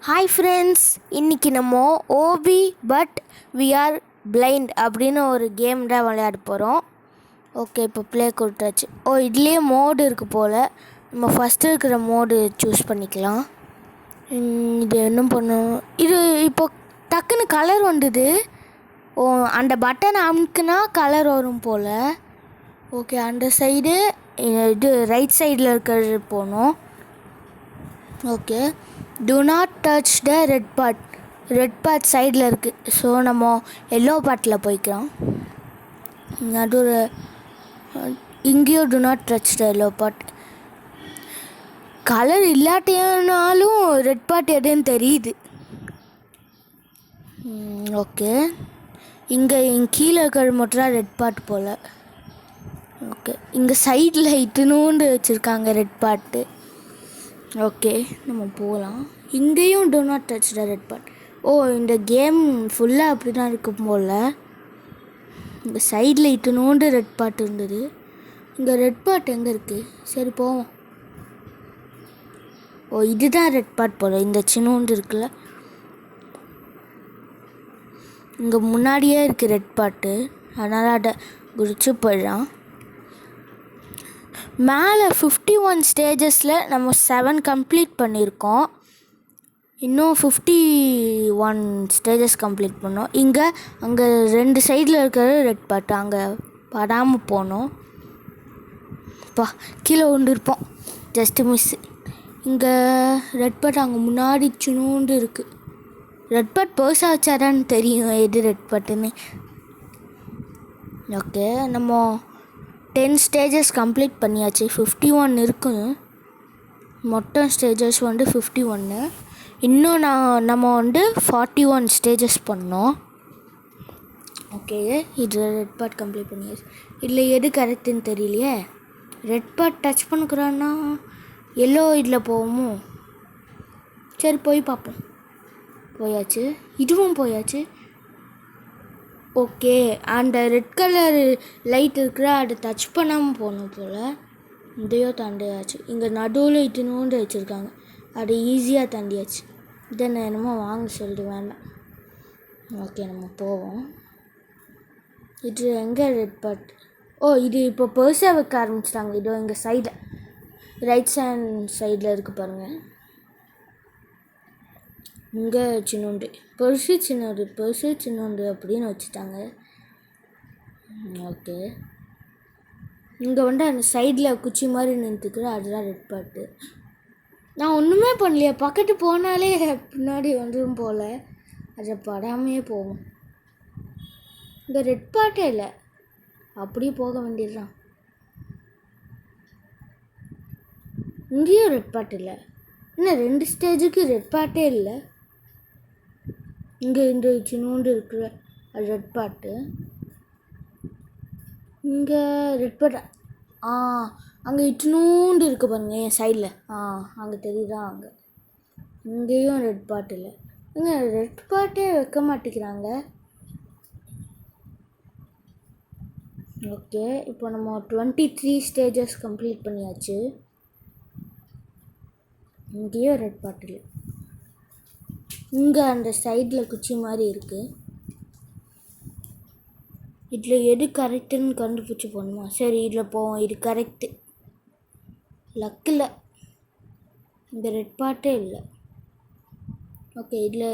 Hi friends, இன்றைக்கி நம்ம ஓபி பட் வி ஆர் பிளைண்ட் அப்படின்னு ஒரு கேம் தான் விளையாட போகிறோம். ஓகே, இப்போ ப்ளே கொடுத்தாச்சு. இதுலேயே மோடு இருக்குது போல். நம்ம ஃபஸ்ட்டு இருக்கிற மோடு சூஸ் பண்ணிக்கலாம். இது என்ன பண்ணணும், இது இப்போ டக்குன்னு கலர் வந்துது. அந்த பட்டனை அமுக்குனா கலர் வரும் போல். ஓகே, அந்த சைடு இது ரைட் சைடில் இருக்கிறது போகணும். Okay, do not touch the red part சைடில் இருக்குது. ஸோ நம்ம எல்லோ பார்ட்டில் போய்க்கலாம். நடுவில் இங்கேயும் do not touch the yellow part. Colour இல்லாட்டினாலும் ரெட் பார்ட் எதுன்னு தெரியுது. ஓகே, இங்கே கீழே இருக்கிற மட்டும் தான் ரெட் பார்ட் போல். ஓகே, இங்கே சைடில் இட்டுனூண்டு வச்சுருக்காங்க ரெட் பார்ட்டு. ஓகே, நம்ம போகலாம். இங்கேயும் do not touch the red part. இந்த கேம் ஃபுல்லாக அப்படி தான் இருக்கும் போல். இந்த சைடில் இட்டுனோண்டு ரெட் பார்ட் இருந்தது. இங்கே ரெட் பார்ட் எங்கே இருக்குது? சரி போவோம். இதுதான் ரெட் பார்ட் போல். இந்த சின்னோண்டு இருக்குல்ல, இங்கே முன்னாடியே இருக்குது ரெட் பார்ட்டு. அதனால் அதை குடிச்சு போயிடலாம். மேலே 51 ஸ்டேஜஸில் நம்ம 7 கம்ப்ளீட் பண்ணியிருக்கோம். இன்னும் 51 ஸ்டேஜஸ் கம்ப்ளீட் பண்ணோம். அங்கே 2 சைடில் இருக்கிற ரெட் பார்ட் அங்கே படாமல் போனோம். கீழே இருப்போம், ஜஸ்ட்டு மிஸ்ஸு. இங்கே ரெட் பார்ட் அங்கே முன்னாடி சின்னோண்டு இருக்குது. ரெட் பார்ட் பெருசாக வச்சாதான்னு தெரியும் எது ரெட் பார்ட்டுன்னு. ஓகே, நம்ம 10 ஸ்டேஜஸ் கம்ப்ளீட் பண்ணியாச்சு. 51 இருக்குங்க மொத்தம் ஸ்டேஜஸ் 51. இன்னும் நம்ம 41 ஸ்டேஜஸ் பண்ணோம். ஓகே, இது ரெட் பார்ட் கம்ப்ளீட் பண்ணியாச்சு. இதில் எது கரெக்டுன்னு தெரியலையே. ரெட் பார்ட் டச் பண்ணுக்குறான்னா எல்லோ இதில் போவோமோ? சரி போய் பார்ப்போம். போயாச்சு, இதுவும் போயாச்சு. ஓகே, அந்த ரெட் கலர் லைட் இருக்கிற அதை டச் பண்ணாமல் போகணும் போல். இதையோ தாண்டியாச்சு. இங்கே நடுவில் இட்டுனோண்டு வச்சுருக்காங்க, அது ஈஸியாக தாண்டியாச்சு. இதை நான் என்னமோ வாங்க சொல்லிட்டு வேண்டாம். ஓகே, நம்ம போவோம். இது எங்கே ரெட் பார்ட்? இது இப்போ பெருசாக வைக்க ஆரம்பிச்சிட்டாங்க. இதோ எங்கள் சைடில் ரைட் ஹேண்ட் சைடில் இருக்குது பாருங்கள். இங்கே சின்னோண்டு பெருசு சின்னோண்டு அப்படின்னு வச்சுட்டாங்க. ஓகே, இங்கே அந்த சைடில் குச்சி மாதிரி நின்றுக்குற அதுதான் ரெட் பார்ட்டு. நான் ஒன்றுமே பண்ணலையே, பக்கத்து போனாலே பின்னாடி வந்துடும் போல். அதை படாமையே போவோம். இங்கே ரெட் பார்ட்டே இல்லை, அப்படியே போக வேண்டியதுதான். இங்கேயும் ரெட் பார்ட் இல்லை. இன்னும் 2 ஸ்டேஜுக்கு ரெட் பார்ட்டே இல்லை. இங்கே இந்த சின்னோண்டு இருக்கிற ரெட் பார்ட்டு. இங்கே ரெட் பார்ட் அங்கே இட்டுனூண்டு இருக்குது பாருங்க என் சைடில். அங்கே தெரியுதா? அங்கே இங்கேயும் ரெட் பார்ட் இல்லை. இங்கே ரெட் பார்ட்டே வைக்க மாட்டேங்கிறாங்க. ஓகே, இப்போ நம்ம 23 ஸ்டேஜஸ் கம்ப்ளீட் பண்ணியாச்சு. இங்கேயும் ரெட் பார்ட் இல்லை. இங்கே அந்த சைடில் குச்சி மாதிரி இருக்குது. இதில் எது கரெக்டுன்னு கண்டுபிடிச்சி போகணுமா? சரி, இதில் போவோம். இது கரெக்டு. லக்கில் இந்த ரெட் பார்ட்டே இல்லை. ஓகே, இதில்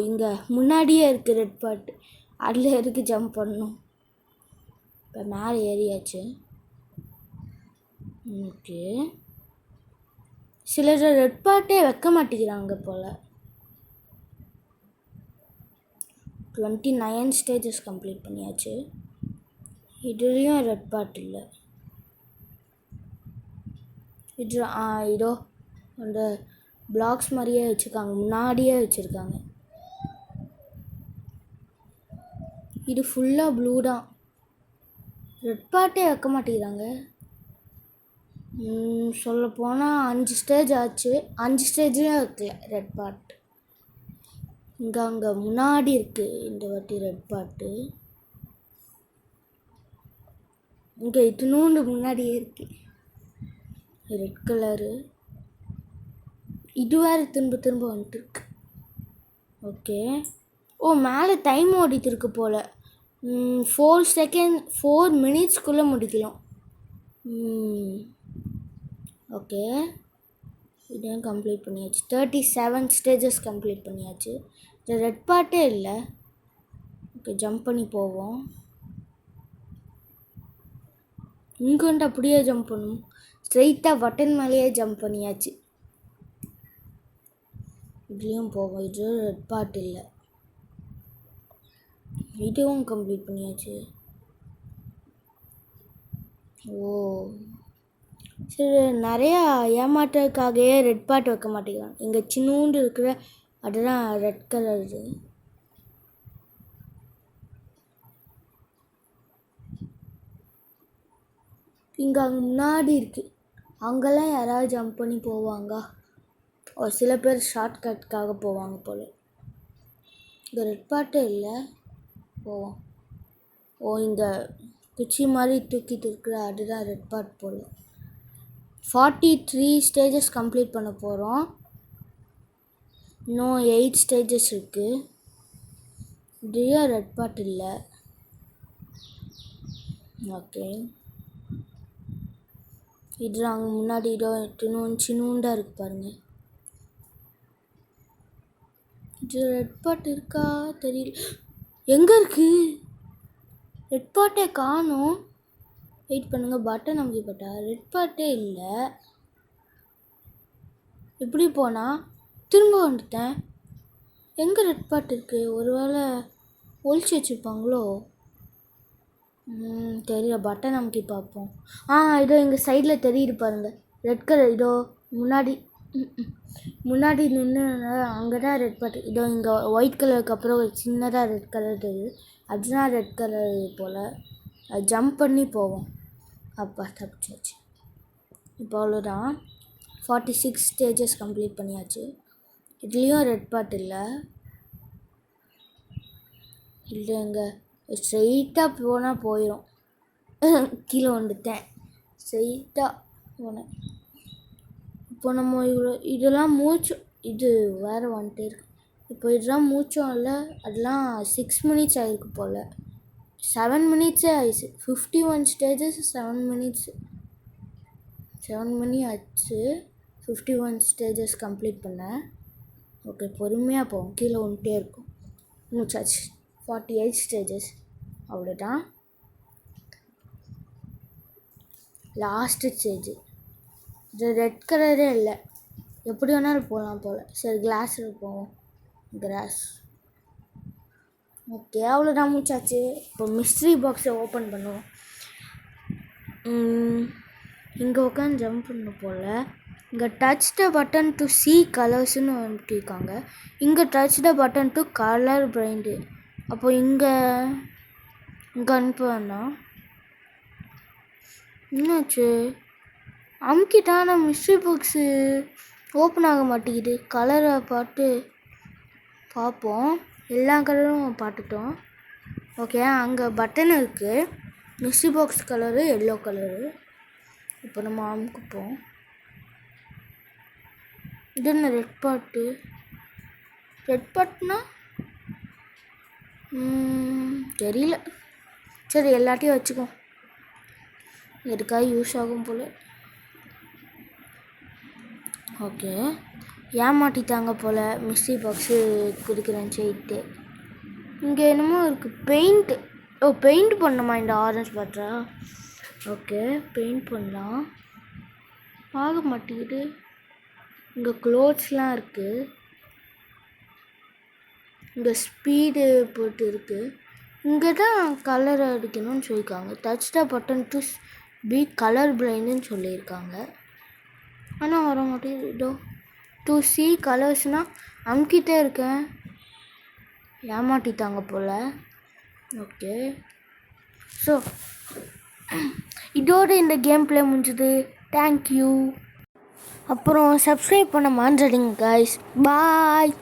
இங்கே முன்னாடியே இருக்குது ரெட் பார்ட். அதில் எதுக்கு ஜம்ப் பண்ணணும்? இப்போ மேலே ஏறியாச்சு. ஓகே, சிலர் ரெட் பார்ட்டே வைக்க மாட்டேங்கிறாங்க போல். 29 ஸ்டேஜஸ் கம்ப்ளீட் பண்ணியாச்சு. இதுலேயும் ரெட் பார்ட் இல்லை. இதோ அந்த பிளாக்ஸ் மாதிரியே வச்சுருக்காங்க, முன்னாடியே வச்சுருக்காங்க. இது ஃபுல்லாக ப்ளூ தான். ரெட் பார்ட்டே வைக்க மாட்டேங்கிறாங்க. சொல்லப்போனால் 5 ஸ்டேஜ் ஆச்சு, 5 ஸ்டேஜ்லேயும் வைக்கல ரெட் பார்ட். அங்கே முன்னாடி இருக்குது இந்த வாட்டி ரெட் பார்ட்டு. இங்கே இத்தினோண்டு முன்னாடியே இருக்குது ரெட் கலரு. இது வேறு திரும்ப திரும்ப வந்துட்டுருக்கு. ஓகே. ஓ மேலே டைம் ஓடிட்டு இருக்கு போல். 4 மினிட்ஸ்க்குள்ளே முடிக்கலாம். ஓகே, இதையும் கம்ப்ளீட் பண்ணியாச்சு. 37 ஸ்டேஜஸ் கம்ப்ளீட் பண்ணியாச்சு. இந்த ரெட் பார்ட்டே இல்லை. ஓகே, ஜம்ப் பண்ணி போவோம். இங்கே வந்து அப்படியே ஜம்ப் பண்ணும். ஸ்ட்ரெயிட்டாக பட்டன் மேலேயே ஜம்ப் பண்ணியாச்சு. இதுலேயும் போவோம். இது ரெட் பார்ட் இல்லை. இதுவும் கம்ப்ளீட் பண்ணியாச்சு. ஓ சரி, நிறையா ஏமாற்றக்காகவே ரெட் பார்ட் வைக்க மாட்டேங்கிறாங்க. இங்கே சின்னூண்டு இருக்கிற அதுதான் ரெட் கலர். இது இங்கே அங்கே முன்னாடி இருக்குது. அங்கெல்லாம் யாராவது ஜம்ப் பண்ணி போவாங்க. ஒரு சில பேர் ஷார்ட்கட்காக போவாங்க போல். இந்த ரெட் பார்ட்டே இல்லை. போவோம். ஓ இந்த குச்சி மாதிரி தூக்கிட்டு இருக்கிற அதுதான் ரெட் பார்ட் போல். 43 ஸ்டேஜஸ் கம்ப்ளீட் பண்ண போகிறோம். இன்னும் 8 ஸ்டேஜஸ் இருக்குது. இதுவே ரெட் பார்ட் இல்லை. ஓகே, இது அங்கே முன்னாடி இன்னும் சின்னூண்டாக இருக்குது பாருங்கள். இது ரெட் பார்ட் இருக்கா தெரியல. எங்கே இருக்குது ரெட் பார்ட்டே காணும். வெயிட் பண்ணுங்கள், பட்டன் அமைக்க போட்டா ரெட் பார்ட்டே இல்லை. எப்படி போனால் திரும்ப வந்துட்டேன். எங்கே ரெட் பார்ட் இருக்குது? ஒரு வேளை ஒழிச்சு வச்சுருப்பாங்களோ தெரியல. பட்டன் அமைக்கி பார்ப்போம். இதோ எங்கள் சைடில் தெரியுது பாருங்கள் ரெட் கலர். இதோ முன்னாடி நின்று அங்கே தான் ரெட் பார்ட். இதோ இங்கே ஒயிட் கலருக்கு அப்புறம் ஒரு சின்னதாக ரெட் கலர் தெரியுது. அதுதான் ரெட் கலர் போல். அது ஜம்ப் பண்ணி போவோம். அப்பா தப்பிச்சாச்சு. இப்போ அவ்வளோதான். 46 ஸ்டேஜஸ் கம்ப்ளீட் பண்ணியாச்சு. இதுலேயும் ரெட் பார்ட் இல்லை. எங்கே ஸ்ட்ரெயிட்டாக போனால் போயிடும். கீழே வந்துட்டேன். ஸ்ட்ரெயிட்டாக போனேன். இப்போ நம்ம இதெல்லாம் இது வேறு வந்துட்டே இருக்கு. இப்போ இதெல்லாம் மூச்சோம் இல்லை. அதெல்லாம் 6 மினிட்ஸ் ஆகிருக்கு போல். 7 மினிட்ஸே ஆயிடுச்சு. 51 ஸ்டேஜஸ் 7 மினிட்ஸ். 7 மணி ஆச்சு. 51 ஸ்டேஜஸ் கம்ப்ளீட் பண்ணேன். ஓகே, பொறுமையாக போவோம். கீழே வந்துட்டே இருக்கும். மூச்சாச்சு. 48 ஸ்டேஜஸ். அவ்வளோதான். Last stage. இது ரெட் கலரே இல்லை. எப்படி வேணாலும் போகலாம் போல். சரி, கிளாஸில் போவோம். கிராஸ். ஓகே, அவ்வளோதான். மூச்சாச்சு. இப்போ மிஸ்ட்ரி பாக்ஸை ஓப்பன் பண்ணுவோம். இங்கே உட்காந்து ஜம்ப் பண்ண போல். இங்கே touch the button to see கலர்ஸ்னு வந்துருக்காங்க. இங்கே touch the button to colour blind. அப்போ இங்கே அனுப்புவேண்ணா. என்னாச்சு? அமுக்கிட்டான மிஸ்ட்ரி பாக்ஸு ஓப்பன் ஆக மாட்டேங்குது. கலரை பார்ப்போம். எல்லா கலரும் பார்த்துட்டோம். ஓகே, அங்கே பட்டன் இருக்குது. Mystery box colour yellow colour. இப்போ நம்ம அமுக்குப்போம். இது என்ன ரெட் பார்ட்டு? ரெட் பார்ட்னா தெரியல. சரி, எல்லாத்தையும் வச்சுக்கோம். எதுக்காக யூஸ் ஆகும் போல். ஓகே, ஏமாட்டிட்டாங்க போல். மிஸ்ட்ரி பாக்ஸு கொடுக்குறேன்னு சொல்லிட்டு. இங்கே என்னமோ இருக்குது. பெயிண்ட் பண்ணணுமா இந்த ஆரஞ்சு பாட்டா? ஓகே, பெயிண்ட் பண்ணலாம். ஆக மாட்டேங்குது. இங்கே க்ளோத்ஸ்லாம் இருக்குது. இங்கே ஸ்பீடு போட்டு இருக்குது. இங்கே தான் கலர் அடிக்கணும்னு சொல்லியிருக்காங்க. Touch the button to be colour பிளைண்டுன்னு சொல்லியிருக்காங்க. ஆனால் வர மாட்டேங்குது. இதோ டு சி கலர்ஸ்னால் அமுக்கிட்டே இருக்கேன். ஏமாட்டிட்டாங்க போல். ஓகே, ஸோ இதோட இந்த கேம் ப்ளே முடிஞ்சுது. தேங்க்யூ. அப்புறம் சப்ஸ்கிரைப் பண்ண மறந்துடுங்க கைஸ். பாய்.